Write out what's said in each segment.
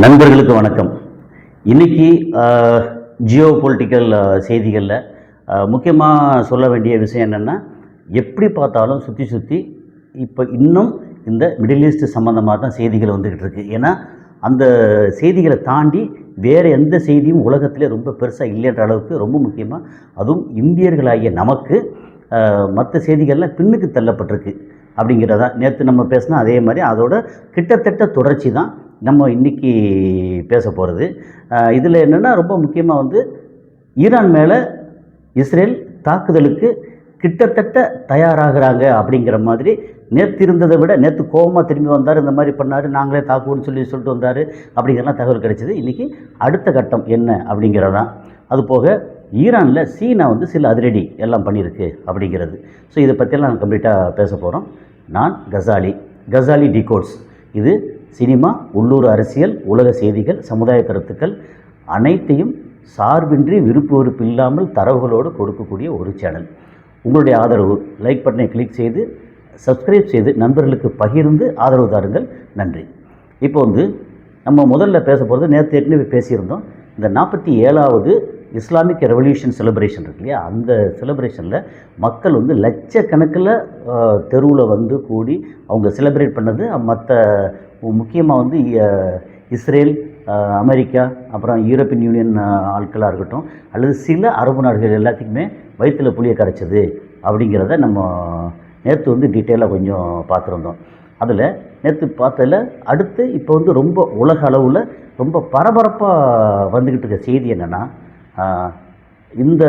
நண்பர்களுக்கு வணக்கம். இன்றைக்கி ஜியோ பொலிட்டிக்கல் செய்திகளில் முக்கியமாக சொல்ல வேண்டிய விஷயம் என்னென்னா, எப்படி பார்த்தாலும் சுற்றி இப்போ இன்னும் இந்த மிடில் ஈஸ்ட் சம்மந்தமாக தான் செய்திகள் வந்துக்கிட்டு இருக்குது. ஏன்னா அந்த செய்திகளை தாண்டி வேறு எந்த செய்தியும் உலகத்திலே ரொம்ப பெருசாக இல்லைன்ற அளவுக்கு ரொம்ப முக்கியமாக அதுவும் இந்தியர்களாகிய நமக்கு மற்ற செய்திகள்லாம் பின்னுக்கு தள்ளப்பட்டிருக்கு அப்படிங்கிறதா நேற்று நம்ம பேசினா அதே மாதிரி அதோட கிட்டத்தட்ட தொடர்ச்சி தான் நம்ம இன்றைக்கி பேச போகிறது. இதில் என்னென்னா ரொம்ப முக்கியமாக ஈரான் மேலே இஸ்ரேல் தாக்குதலுக்கு கிட்டத்தட்ட தயாராகிறாங்க அப்படிங்கிற மாதிரி நேற்று இருந்ததை விட நேற்று கோபமாக திரும்பி வந்தார், இந்த மாதிரி பண்ணார், நாங்களே தாக்குவோன்னு சொல்லிட்டு வந்தார் அப்படிங்கிறலாம் தகவல் கிடைச்சிது. இன்றைக்கி அடுத்த கட்டம் என்ன அப்படிங்கிறதான். அது போக ஈரானில் சீனா சில அதிரடி எல்லாம் பண்ணியிருக்கு அப்படிங்கிறது. ஸோ இதை பற்றியெல்லாம் நான் கம்ப்ளீட்டாக பேச போகிறோம். நான் கசாலி டிகோட்ஸ். இது சினிமா, உள்ளூர் அரசியல், உலக செய்திகள், சமுதாய கருத்துக்கள் அனைத்தையும் சார்பின்றி விருப்பு இல்லாமல் தரவுகளோடு கொடுக்கக்கூடிய ஒரு சேனல். உங்களுடைய ஆதரவு, லைக் பட்டனை கிளிக் செய்து சப்ஸ்கிரைப் செய்து நண்பர்களுக்கு பகிர்ந்து ஆதரவு தாருங்கள். நன்றி. இப்போ நம்ம முதல்ல பேச போகிறது, நேற்று ஏற்கனவே பேசியிருந்தோம், இந்த 47வது இஸ்லாமிக் ரெவல்யூஷன் செலிப்ரேஷன் இருக்கு இல்லையா, அந்த செலிப்ரேஷனில் மக்கள் லட்சக்கணக்கில் தெருவில் கூடி அவங்க செலிப்ரேட் பண்ணது. மற்ற முக்கியமாக இஸ்ரேல், அமெரிக்கா, அப்புறம் யூரோப்பியன் யூனியன் ஆட்களாக இருக்கட்டும், அல்லது சில அரபு நாடுகள் எல்லாத்துக்குமே வயிற்றில் புளியை கரைச்சது அப்படிங்கிறத நம்ம நேற்று டீட்டெயிலாக கொஞ்சம் பார்த்துருந்தோம். அதில் நேற்று பார்த்ததில் அடுத்து இப்போ ரொம்ப உலக அளவில் ரொம்ப பரபரப்பாக வந்துக்கிட்டு இருக்க செய்தி என்னென்னா, இந்த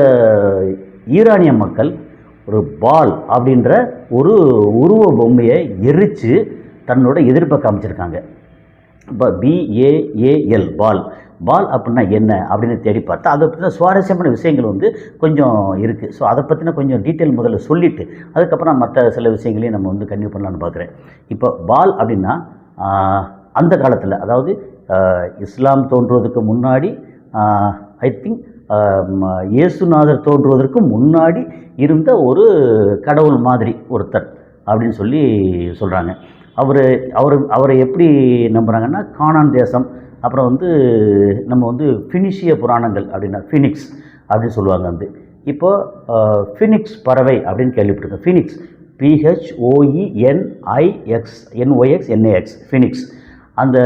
ஈரானிய மக்கள் ஒரு பால் அப்படின்ற ஒரு உருவ பொம்மையை எரித்து தன்னோட எதிர்ப்பை காமிச்சிருக்காங்க. இப்போ BAAL பால் அப்படின்னா என்ன அப்படின்னு தேடி பார்த்தா அதை பற்றின சுவாரஸ்யமான விஷயங்கள் கொஞ்சம் இருக்குது. ஸோ அதை பற்றின கொஞ்சம் டீட்டெயில் முதல்ல சொல்லிவிட்டு அதுக்கப்புறம் மற்ற சில விஷயங்களையும் நம்ம கன்டினியூ பண்ணலான்னு பார்க்குறேன். இப்போ பால் அப்படின்னா அந்த காலத்தில், அதாவது இஸ்லாம் தோன்றுவதற்கு முன்னாடி, ஐ திங்க் இயேசுநாதர் தோன்றுவதற்கு முன்னாடி இருந்த ஒரு கடவுள் மாதிரி ஒருத்தர் அப்படின்னு சொல்லி சொல்கிறாங்க. அவரை எப்படி நம்புகிறாங்கன்னா, கானான் தேசம், அப்புறம் நம்ம ஃபினிஷிய புராணங்கள் அப்படின்னா ஃபினிக்ஸ் அப்படின்னு சொல்லுவாங்க. இப்போது ஃபினிக்ஸ் பறவை அப்படின்னு கேள்விப்பட்டிருக்கேன். Phoenix PHOENIXNYX Phoenix. அந்த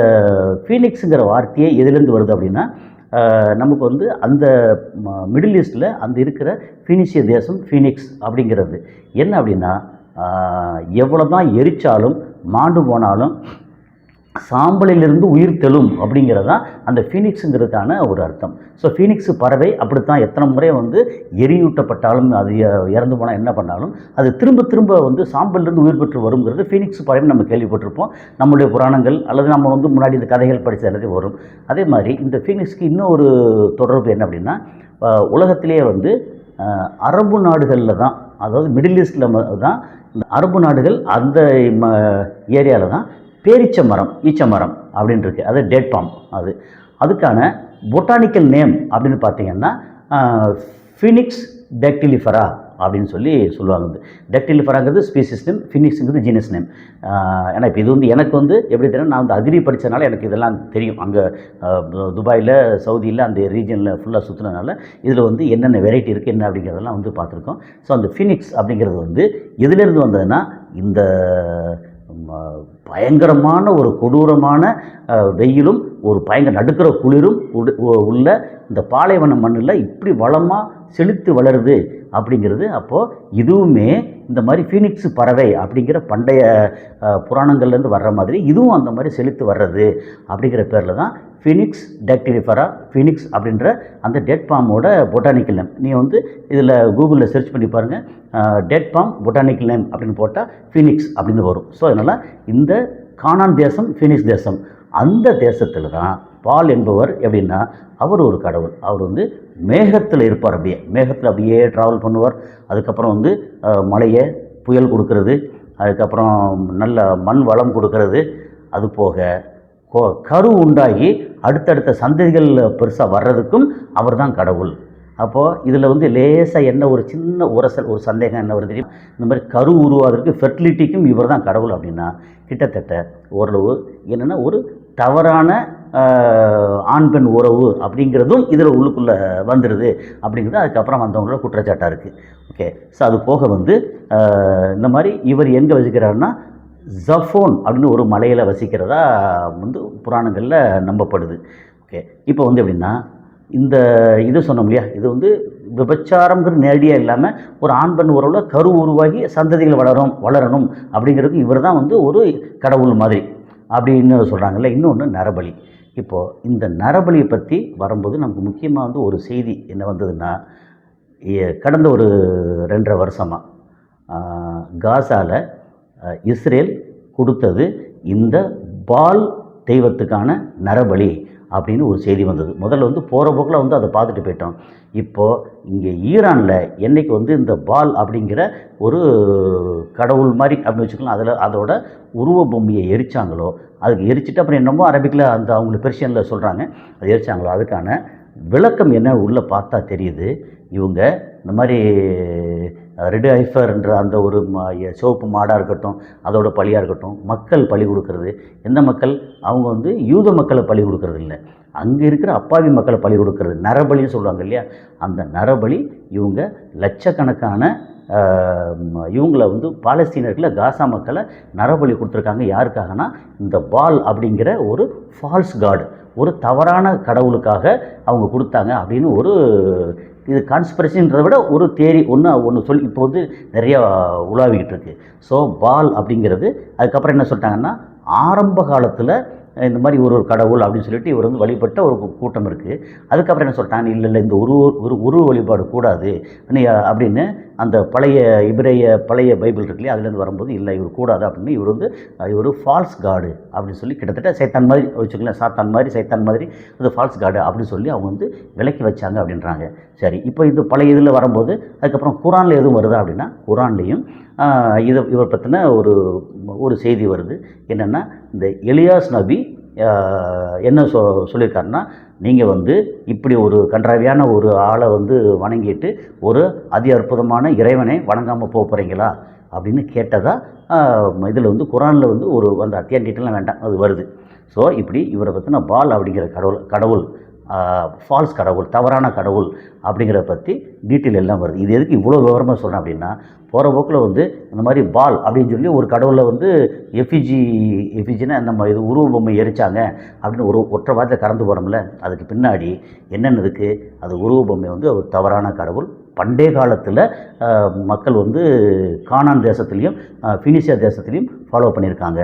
ஃபீனிக்ஸுங்கிற வார்த்தையே எதுலேருந்து வருது அப்படின்னா, நமக்கு அந்த மிடில் ஈஸ்டில் அந்த இருக்கிற ஃபினிஷிய தேசம் ஃபீனிக்ஸ் அப்படிங்கிறது என்ன அப்படின்னா, எவ்வளோ தான் எரிச்சாலும் மாண்டு போனாலும் சாம்பலிலிருந்து உயிர் தெழும் அப்படிங்கிறது தான் அந்த ஃபீனிக்ஸுங்கிறதுக்கான ஒரு அர்த்தம். ஸோ ஃபீனிக்ஸ் பறவை அப்படித்தான் எத்தனை முறை எரியூட்டப்பட்டாலும், அது இறந்து போனால் என்ன பண்ணாலும் அது திரும்ப சாம்பலிலிருந்து உயிர் பெற்று வருங்கிறது ஃபீனிக்ஸ் பறவை நம்ம கேள்விப்பட்டிருப்போம். நம்முடைய புராணங்கள் அல்லது நம்ம முன்னாடி இந்த கதைகள் படித்த எல்லாத்தையும் வரும். அதே மாதிரி இந்த ஃபீனிக்ஸ்க்கு இன்னும் ஒரு தொடர்பு என்ன அப்படின்னா, உலகத்திலேயே அரபு நாடுகளில் தான், அதாவது மிடில் ஈஸ்டில் தான் இந்த அரபு நாடுகள் அந்த ஏரியாவில் தான் பேரிச்ச மரம், ஈச்ச மரம் அப்படின்னு இருக்குது. அது டேட் பாம். அதுக்கான பொட்டானிக்கல் நேம் அப்படின்னு பார்த்தீங்கன்னா ஃபினிக்ஸ் டேக்டிலிஃபரா அப்படின்னு சொல்லுவாங்க. டேக்டிலிஃபராங்கிறது ஸ்பீசிஸ் நேம், ஃபினிக்ஸுங்கிறது ஜீனஸ் நேம். ஏன்னா இப்போ இது எனக்கு எப்படி தெரியும், நான் அக்ரி படித்ததுனால எனக்கு இதெல்லாம் தெரியும். அங்கே துபாயில், சவுதியில், அந்த ரீஜனில் ஃபுல்லாக சுற்றுனதுனால இதில் என்னென்ன வெரைட்டி இருக்குது என்ன அப்படிங்கிறதெல்லாம் பார்த்துருக்கோம். ஸோ அந்த ஃபினிக்ஸ் அப்படிங்கிறது எதுலேருந்து வந்ததுன்னா, இந்த பயங்கரமான ஒரு கொடூரமான வெயிலும் ஒரு பயங்கர நடுக்கிற குளிரும் உள்ள இந்த பாலைவன மண்ணில் இப்படி வளமாக செழித்து வளருது அப்படிங்கிறது. அப்போது இதுவுமே இந்த மாதிரி ஃபீனிக்ஸ் பறவை அப்படிங்கிற பண்டைய புராணங்கள்லேருந்து வர்ற மாதிரி இதுவும் அந்த மாதிரி செழித்து வர்றது அப்படிங்கிற பேரில் தான் ஃபினிக்ஸ் டேக்டிலிஃபரா, ஃபினிக்ஸ் அப்படின்ற அந்த டேட் பாமோட பொட்டானிக்கல் நேம். நீ இதில் கூகுளில் சர்ச் பண்ணி பாருங்கள், டேட் பாம் பொட்டானிக்கல் நேம் அப்படின்னு போட்டால் ஃபினிக்ஸ் அப்படின்னு வரும். ஸோ அதனால் இந்த கானான் தேசம், ஃபினிக்ஸ் தேசம், அந்த தேசத்தில் தான் பால் என்பவர் எப்படின்னா, அவர் ஒரு கடவுள். அவர் மேகத்தில் இருப்பார். மேகத்தில் அப்படியே ட்ராவல் பண்ணுவார். அதுக்கப்புறம் மழையை புயல் கொடுக்கறது, அதுக்கப்புறம் நல்ல மண் வளம் கொடுக்கறது, அது போக கரு உண்டாகி அடுத்தடுத்த சந்ததிகள் பெருசாக வர்றதுக்கும் அவர் தான் கடவுள். அப்போது இதில் லேசாக என்ன ஒரு சின்ன உரசல், ஒரு சந்தேகம் என்ன வருது தெரியும், இந்த மாதிரி கரு உருவாகிறதுக்கு ஃபெர்டிலிட்டிக்கும் இவர் தான் கடவுள் அப்படின்னா கிட்டத்தட்ட ஓரளவு என்னென்னா ஒரு தவறான ஆண் பெண் உறவு அப்படிங்கிறதும் இதில் உள்ளுக்குள்ளே வந்துடுது அப்படிங்கிறது அதுக்கப்புறம் வந்தவங்களோட குற்றச்சாட்டாக இருக்குது. ஓகே. ஸோ அது போக வந்து இந்த மாதிரி இவர் எங்கே வசிக்கிறாருன்னா ஜஃபோன் அப்படின்னு ஒரு மலையில் வசிக்கிறதா வந்து புராணங்களில் நம்பப்படுது. ஓகே. இப்போ வந்து எப்படின்னா இந்த இது சொன்னோம் இல்லையா, இது வந்து விபச்சாரங்கிறது நேரடியாக இல்லாமல் ஒரு ஆண் பெண் உறவில் கரு உருவாகி சந்ததிகள் வளரணும் அப்படிங்கிறதுக்கு இவர் தான் வந்து ஒரு கடவுள் மாதிரி அப்படின்னு சொல்கிறாங்கல்ல. இன்னொன்று நரபலி. இப்போது இந்த நரபலியை பற்றி வரும்போது நமக்கு முக்கியமாக வந்து ஒரு செய்தி என்ன வந்ததுன்னா, கடந்த ஒரு 2.5 வருஷமாக காசாவில் இஸ்ரேல் கொடுத்தது இந்த பால் தெய்வத்துக்கான நரபலி அப்படின்னு ஒரு செய்தி வந்தது. முதல்ல வந்து போகிற போக்கில் வந்து அதை பார்த்துட்டு போயிட்டோம். இப்போது இங்கே ஈரானில் என்றைக்கு வந்து இந்த பால் அப்படிங்கிற ஒரு கடவுள் மாதிரி அப்படின்னு வச்சுக்கலாம், அதோட உருவ பொம்மையை எரித்தாங்களோ, அதுக்கு எரிச்சிட்டு அப்புறம் என்னமோ அரபிக்கில் அந்த அவங்களுக்கு பெர்ஷியனில் சொல்கிறாங்க, அது எரித்தாங்களோ, அதுக்கான விளக்கம் என்ன உள்ளே பார்த்தா தெரியுது. இவங்க இந்த மாதிரி ரெட் ஐஃபர்ன்ற அந்த ஒரு சிவப்பு மாடாக இருக்கட்டும், அதோட பலியாக இருக்கட்டும், மக்கள் பலி கொடுக்கறது. எந்த மக்கள்? அவங்க வந்து யூத மக்களை பலி கொடுக்கறது இல்லை, அங்கே இருக்கிற அப்பாவி மக்களை பலி கொடுக்கறது. நரபலின்னு சொல்லுவாங்க இல்லையா, அந்த நரபலி இவங்க லட்சக்கணக்கான இவங்களை வந்து பாலஸ்தீனர்களை, காசா மக்களை நரபலி கொடுத்துருக்காங்க. யாருக்காகனா இந்த பால் அப்படிங்கிற ஒரு ஃபால்ஸ் காட், ஒரு தவறான கடவுளுக்காக அவங்க கொடுத்தாங்க அப்படின்னு ஒரு இது கான்ஸ்பிரசின்றதை விட ஒரு தேரி ஒன்று சொல்லி இப்போ வந்து நிறையா உலாவிக்கிட்டு இருக்குது. ஸோ பால் அப்படிங்கிறது அதுக்கப்புறம் என்ன சொல்லிட்டாங்கன்னா, ஆரம்ப காலத்தில் இந்த மாதிரி ஒரு கடவுள் அப்படின்னு சொல்லிட்டு இவர் வந்து வழிபட்ட ஒரு கூட்டம் இருக்குது. அதுக்கப்புறம் என்ன சொல்லிட்டாங்க, இல்லை இந்த உருவ வழிபாடு கூடாது அப்படின்னு அந்த பழைய பைபிள் இருக்கு இல்லையா, அதுலேருந்து வரும்போது இல்லை இவர் கூடாது அப்படின்னு இவர் ஃபால்ஸ் காடு அப்படின்னு சொல்லி கிட்டத்தட்ட சைத்தான் மாதிரி வச்சுக்கலாம், சைத்தான் மாதிரி அது ஃபால்ஸ் காடு அப்படின்னு சொல்லி அவங்க வந்து விலக்கி வச்சாங்க அப்படின்றாங்க. சரி, இப்போ இது பழைய இதில் வரும்போது அதுக்கப்புறம் குரானில் எதுவும் வருதா அப்படின்னா, குரான்லேயும் இவர் பற்றின ஒரு செய்தி வருது. என்னென்னா, இந்த எலியாஸ் நபி என்ன சொல்லியிருக்காருன்னா, நீங்கள் வந்து இப்படி ஒரு கன்றாவியான ஒரு ஆளை வந்து வணங்கிட்டு ஒரு அதி அற்புதமான இறைவனை வணங்காமல் போகிறீங்களா அப்படின்னு கேட்டதாக இதில் வந்து குரானில் வந்து அந்த அத்தியாயம் டீட்டெயிலாம் வேண்டாம், அது வருது. ஸோ இப்படி இவரை பற்றின பால் அப்படிங்கிற கடவுள் ஃபால்ஸ் கடவுள், தவறான கடவுள் அப்படிங்கிறத பற்றி டீட்டெயில் எல்லாம் வருது. இது எதுக்கு இவ்வளோ விவரமாக சொல்கிறேன் அப்படின்னா, போகிற போக்கில் வந்து இந்த மாதிரி பால் அப்படின்னு சொல்லி ஒரு கடவுளை வந்து எஃபிஜினா நம்ம இது உருவ பொம்மை எரிச்சாங்க அப்படின்னு ஒற்றை வாரத்தில் கடந்து போகிறோம்ல, அதுக்கு பின்னாடி என்னென்ன இருக்குது, அது உருவ பொம்மை வந்து ஒரு தவறான கடவுள். பண்டைய காலத்தில் மக்கள் வந்து கானான் தேசத்துலேயும் ஃபினிஷியா தேசத்துலேயும் ஃபாலோ பண்ணியிருக்காங்க.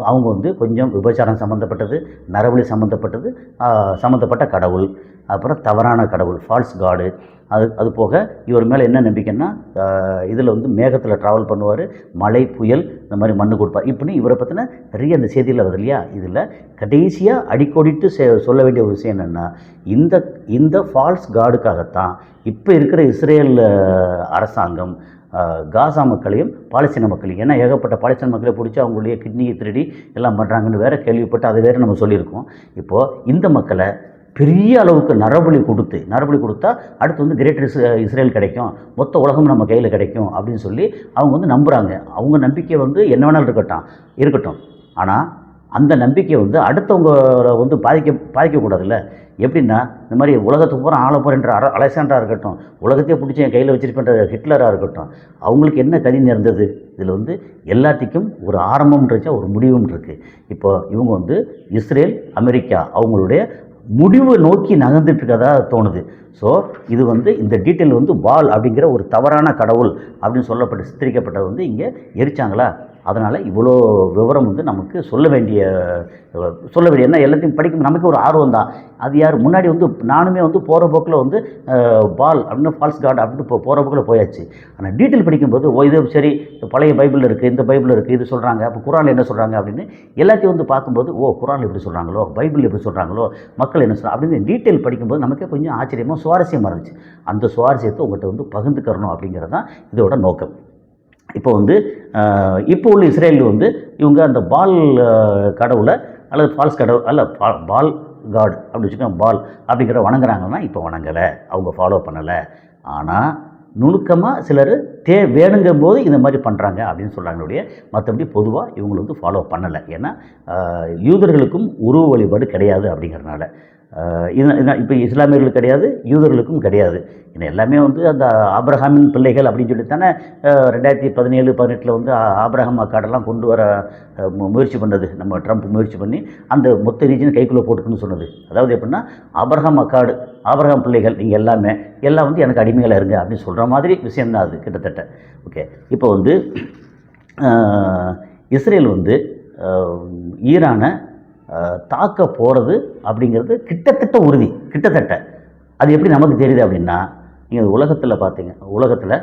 அவங்க வந்து கொஞ்சம் விபச்சாரம் சம்மந்தப்பட்டது, நரபலி சம்மந்தப்பட்ட கடவுள், அப்புறம் தவறான கடவுள், ஃபால்ஸ் காடு. அது போக இவர் மேலே என்ன நம்பிக்கைன்னா, இதில் வந்து மேகத்தில் ட்ராவல் பண்ணுவார், மழை புயல் இந்த மாதிரி மண்ணு கொடுப்பார். இப்படி இவரை பற்றின நிறைய அந்த செய்தியில் வருது இல்லையா. இதில் கடைசியாக அடிக்கோடிட்டு சொல்ல வேண்டிய ஒரு விஷயம் என்னென்னா, இந்த ஃபால்ஸ் காடுக்காகத்தான் இப்போ இருக்கிற இஸ்ரேல் அரசாங்கம் காசா மக்களையும் பாலஸ்தீன மக்களையும், ஏன்னா ஏகப்பட்ட பாலஸ்தீன மக்களை பிடிச்சி அவங்களுடைய கிட்னியை திருடி எல்லாம் பண்ணுறாங்கன்னு வேறு கேள்விப்பட்டு அதை வேறு நம்ம சொல்லியிருக்கோம். இப்போது இந்த மக்களை பெரிய அளவுக்கு நரபலி கொடுத்தா அடுத்து வந்து கிரேட்டர் இஸ்ரேல் கிடைக்கும், மொத்த உலகம் நம்ம கையில் கிடைக்கும் அப்படின்னு சொல்லி அவங்க வந்து நம்புகிறாங்க. அவங்க நம்பிக்கை வந்து என்ன வேணாலும் இருக்கட்டும், ஆனால் அந்த நம்பிக்கை வந்து அடுத்தவங்களை வந்து பாதிக்கக்கூடாதுல்ல. எப்படின்னா, இந்த மாதிரி உலகத்துக்கு பூரா ஆள போகிற அலெக்சாண்டராக இருக்கட்டும், உலகத்தையே பிடிச்சி என் கையில் வச்சிருக்கின்ற ஹிட்லராக இருக்கட்டும், அவங்களுக்கு என்ன கதி நேர்ந்தது? இதில் வந்து எல்லாத்துக்கும் ஒரு ஆரம்பம் இருந்துச்சா, ஒரு முடிவும் இருக்குது. இப்போ இவங்க வந்து இஸ்ரேல், அமெரிக்கா அவங்களுடைய முடிவு நோக்கி நகர்ந்துட்டுருக்கதா தோணுது. ஸோ இது வந்து இந்த டீட்டெயில் வந்து பால் அப்படிங்கிற ஒரு தவறான கடவுள் அப்படின்னு சித்தரிக்கப்பட்டது வந்து இங்கே எரிச்சாங்களா, அதனால் இவ்வளோ விவரம் வந்து நமக்கு சொல்ல வேண்டிய என்ன எல்லாத்தையும் படிக்கும் நமக்கு ஒரு ஆர்வம் தான். அது யார் முன்னாடி வந்து நானுமே வந்து போகிற போக்கில் வந்து பால் அப்படின்னு ஃபால்ஸ் காட் அப்படின்னு போகிற போக்கில் போயாச்சு. ஆனால் டீட்டெயில் படிக்கும்போது இது சரி, பழைய பைபிள் இருக்குது, இந்த பைபிள் இருக்குது, இது சொல்கிறாங்க, அப்போ குரானில் என்ன சொல்கிறாங்க அப்படின்னு எல்லாத்தையும் வந்து பார்க்கும்போது, குரானில் எப்படி சொல்கிறாங்களோ, பைபிள் எப்படி சொல்கிறாங்களோ, மக்கள் என்ன சொல்கிறாங்க அப்படின்னு டீட்டெயில் படிக்கும்போது நமக்கே கொஞ்சம் ஆச்சரியமாக சுவாரஸ்யமாக இருந்துச்சு. அந்த சுவாரஸ்யத்தை உங்கள்கிட்ட வந்து பகிர்ந்துக்கறணும் அப்படிங்கிறது தான் இதோட நோக்கம். இப்போ வந்து இப்போ உள்ள இஸ்ரேலில் வந்து இவங்க அந்த பால் கடவுளை அல்லது ஃபால்ஸ் கடவுள் அல்ல பால் காட் அப்படி வச்சுக்கோங்க, பால் அப்படிங்கிற வணங்குறாங்கன்னா இப்போ வணங்கலை, அவங்க ஃபாலோ பண்ணலை. ஆனால் நுணுக்கமாக சிலர் வேணுங்கும் போது இந்த மாதிரி பண்ணுறாங்க அப்படின்னு சொல்கிறாங்களுடைய, மற்றபடி பொதுவாக இவங்களை வந்து ஃபாலோ பண்ணலை. ஏன்னா யூதர்களுக்கும் உருவ வழிபாடு கிடையாது அப்படிங்கிறனால. இப்போ இஸ்லாமியர்களுக்கு கிடையாது, யூதர்களுக்கும் கிடையாது. ஏன்னா எல்லாமே வந்து அந்த ஆபிரகாமின் பிள்ளைகள் அப்படின்னு சொல்லித்தானே 2017-18 வந்து ஆபிரகாம் அக்காடெல்லாம் கொண்டு வர முயற்சி பண்ணது நம்ம ட்ரம்ப் முயற்சி பண்ணி அந்த மொத்த ரீஜனை கைக்குள்ளே போட்டுக்குன்னு சொன்னது. அதாவது எப்படின்னா ஆபிரகாம் அக்காடு, ஆபிரகாம் பிள்ளைகள் நீங்கள் எல்லாம் வந்து எனக்கு அடிமைகளாக இருங்க அப்படின்னு சொல்கிற மாதிரி விஷயம்தான் அது கிட்டத்தட்ட. ஓகே, இப்போ வந்து இஸ்ரேல் வந்து ஈரானை தாக்க போகிறது அப்படிங்கிறது கிட்டத்தட்ட உறுதி. கிட்டத்தட்ட அது எப்படி நமக்கு தெரியுது அப்படின்னா, நீங்கள் உலகத்தில் பார்த்தீங்க, உலகத்தில்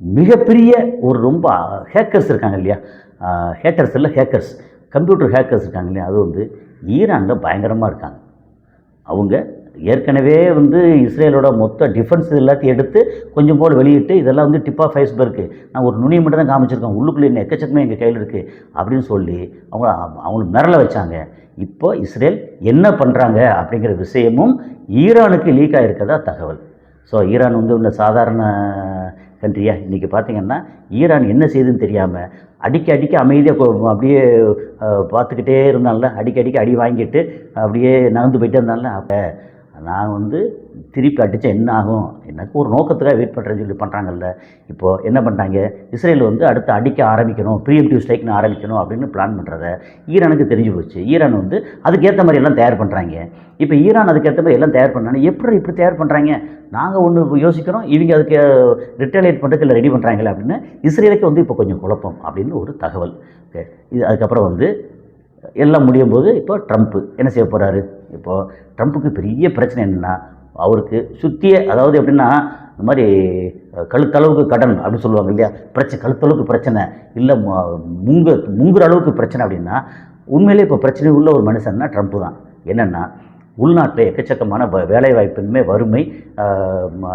மிகப்பெரிய ஒரு ரொம்ப ஹேக்கர்ஸ் இருக்காங்க இல்லையா, ஹேக்கர்ஸ் இல்லை ஹேக்கர்ஸ், கம்ப்யூட்டர் ஹேக்கர்ஸ் இருக்காங்க இல்லையா, அது வந்து ஈரானில் பயங்கரமாக இருக்காங்க. அவங்க ஏற்கனவே வந்து இஸ்ரேலோட மொத்த டிஃபென்ஸ் எல்லாத்தையும் எடுத்து கொஞ்சம் போல் வெளியிட்டு இதெல்லாம் வந்து டிப் ஆஃப் ஐஸ்பர்க்கு, நான் ஒரு நுனியை மட்டும் தான் காமிச்சிருக்கேன், உள்ளுக்குள்ளே என்ன எக்கச்சக்கமே எங்கள் கையில் இருக்குது அப்படின்னு சொல்லி அவங்களுக்கு மிரள வச்சாங்க. இப்போ இஸ்ரேல் என்ன பண்ணுறாங்க அப்படிங்கிற விஷயமும் ஈரானுக்கு லீக் ஆகிருக்கதா தகவல். ஸோ ஈரான் வந்து இந்த சாதாரண கண்ட்ரியா? இன்றைக்கி பார்த்திங்கன்னா ஈரான் என்ன செய்யுதுன்னு தெரியாமல் அடிக்க அமைதியாக அப்படியே பார்த்துக்கிட்டே இருந்தால, அடிக்க அடி வாங்கிட்டு அப்படியே நகர்ந்து போயிட்டே இருந்தால, அப்போ நான் வந்து திருப்பி அடித்தா என்ன ஆகும், எனக்கு ஒரு நோக்கத்துக்காக வெயிட் பண்ணுறேன்னு சொல்லி பண்ணுறாங்கல்ல. இப்போது என்ன பண்ணுறாங்க, இஸ்ரேல் வந்து அடுத்து அடிக்க ஆரம்பிக்கணும், ப்ரீஎம்டிவ் ஸ்ட்ரைக்னு ஆரம்பிக்கணும் அப்படின்னு பிளான் பண்ணுறத ஈரானுக்கு தெரிஞ்சு போச்சு. ஈரான் வந்து அதுக்கேற்ற மாதிரி எல்லாம் தயார் பண்ணுறாங்க. இப்போ ஈரான் அதுக்கேற்ற மாதிரி எல்லாம் தயார் பண்ணாங்க. எப்படி இப்படி தயார் பண்ணுறாங்க, நாங்கள் ஒன்று யோசிக்கிறோம், இவங்க அதுக்கு ரிட்டாலியேட் பண்ணுறதுக்கு இல்லை ரெடி பண்ணுறாங்களே அப்படின்னு இஸ்ரேலுக்கு வந்து இப்போ கொஞ்சம் குழப்பம் அப்படின்னு ஒரு தகவல். ஓகே, இது அதுக்கப்புறம் வந்து எல்லாம் முடியும் போது இப்போ ட்ரம்ப்பு என்ன செய்ய போகிறாரு. இப்போது ட்ரம்ப்புக்கு பெரிய பிரச்சனை என்னென்னா, அவருக்கு சுற்றிய, அதாவது எப்படின்னா இந்த மாதிரி கழுத்தளவுக்கு கடன் அப்படின்னு சொல்லுவாங்க இல்லையா, கழுத்தளவுக்கு பிரச்சனை இல்லை, முங்குற அளவுக்கு பிரச்சனை அப்படின்னா, உண்மையிலே இப்போ பிரச்சனை உள்ள ஒரு மனுஷன்னா ட்ரம்ப்பு தான். என்னென்னா உள்நாட்டில் எக்கச்சக்கமான வேலைவாய்ப்பின்மை, வறுமை,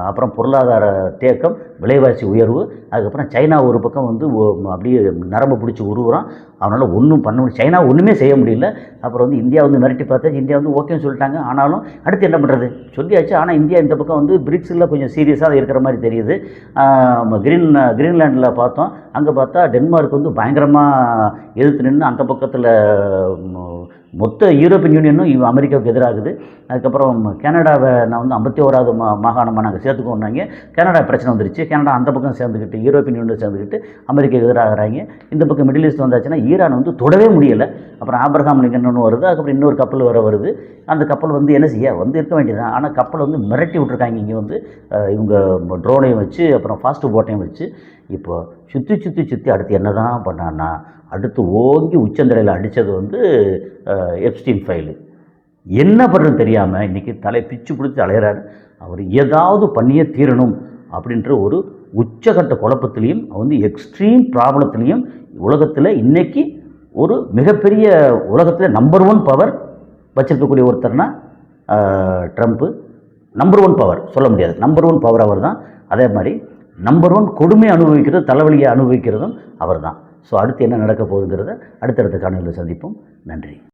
அப்புறம் பொருளாதார தேக்கம், விலைவாசி உயர்வு, அதுக்கப்புறம் சைனா ஒரு பக்கம் வந்து அப்படியே நரம்பு பிடிச்சி உருவுறான். அவனால் ஒன்றும் பண்ண முடியும், சைனா ஒன்றுமே செய்ய முடியல. அப்புறம் வந்து இந்தியா வந்து மிரட்டி பார்த்தாச்சு, இந்தியா வந்து ஓகேன்னு சொல்லிட்டாங்க. ஆனாலும் அடுத்து என்ன பண்ணுறது சொல்லியாச்சு. ஆனால் இந்தியா இந்த பக்கம் வந்து பிரிக்ஸில் கொஞ்சம் சீரியஸாக இருக்கிற மாதிரி தெரியுது. கிரீன்லாண்டில் பார்த்தோம், அங்கே பார்த்தா டென்மார்க் வந்து பயங்கரமாக எதிர்த்து நின்று அந்த பக்கத்தில் மொத்த யூரோப்பியன் யூனியனும் அமெரிக்காவுக்கு எதிராகுது. அதுக்கப்புறம் கனடாவை நான் வந்து 51வது மாகாணமாக நாங்கள் சேர்த்துக்கோன்னாங்க. கனடா பிரச்சனை வந்துருச்சு. கனடா அந்த பக்கம் சேர்ந்துக்கிட்டு யூரோப்பியன் யூனியன் சேர்ந்துக்கிட்டு அமெரிக்காவுக்கு எதிராகிறாங்க. இந்த பக்கம் மிடில் ஈஸ்ட் வந்தாச்சுன்னா ஈரான் வந்து தொடவே முடியலை. அப்புறம் ஆபிரகாம் லிங்கன் ஒன்று வருது, அதுக்கப்புறம் இன்னொரு கப்பல் வருது. அந்த கப்பல் வந்து என்ன செய்ய வந்து இருக்க வேண்டியதுதான். ஆனால் கப்பல் வந்து மிரட்டி விட்ருக்காங்க. இங்கே வந்து இவங்க ட்ரோனையும் வச்சு அப்புறம் ஃபாஸ்ட்டு போட்டையும் வச்சு இப்போ சுற்றி அடுத்து என்ன தான் பண்ணான்னா, அடுத்து ஓங்கி உச்சந்தலையில் அடித்தது வந்து எப்ஸ்டீன் ஃபைலு. என்ன பண்ணுறது தெரியாமல் இன்றைக்கி பிச்சு பிடிச்சி அலையிறாரு. அவர் ஏதாவது பண்ணியே தீரணும் அப்படின்ற ஒரு உச்சகட்ட குழப்பத்திலையும் வந்து எக்ஸ்ட்ரீம் ப்ராப்ளத்துலேயும் உலகத்தில் இன்றைக்கி ஒரு மிகப்பெரிய உலகத்தில் நம்பர் 1 பவர் வச்சிருக்கக்கூடிய ஒருத்தர்னா ட்ரம்ப்பு. நம்பர் 1 பவர் சொல்ல முடியாது, நம்பர் 1 பவர் அவர் தான். அதே மாதிரி நம்பர் 1 கொடுமை அனுபவிக்கிறது, தலைவலியை அனுபவிக்கிறதும் அவர் தான். ஸோ அடுத்து என்ன நடக்க போகுதுங்கிறத அடுத்தடுத்த காணொலியில் சந்திப்போம். நன்றி.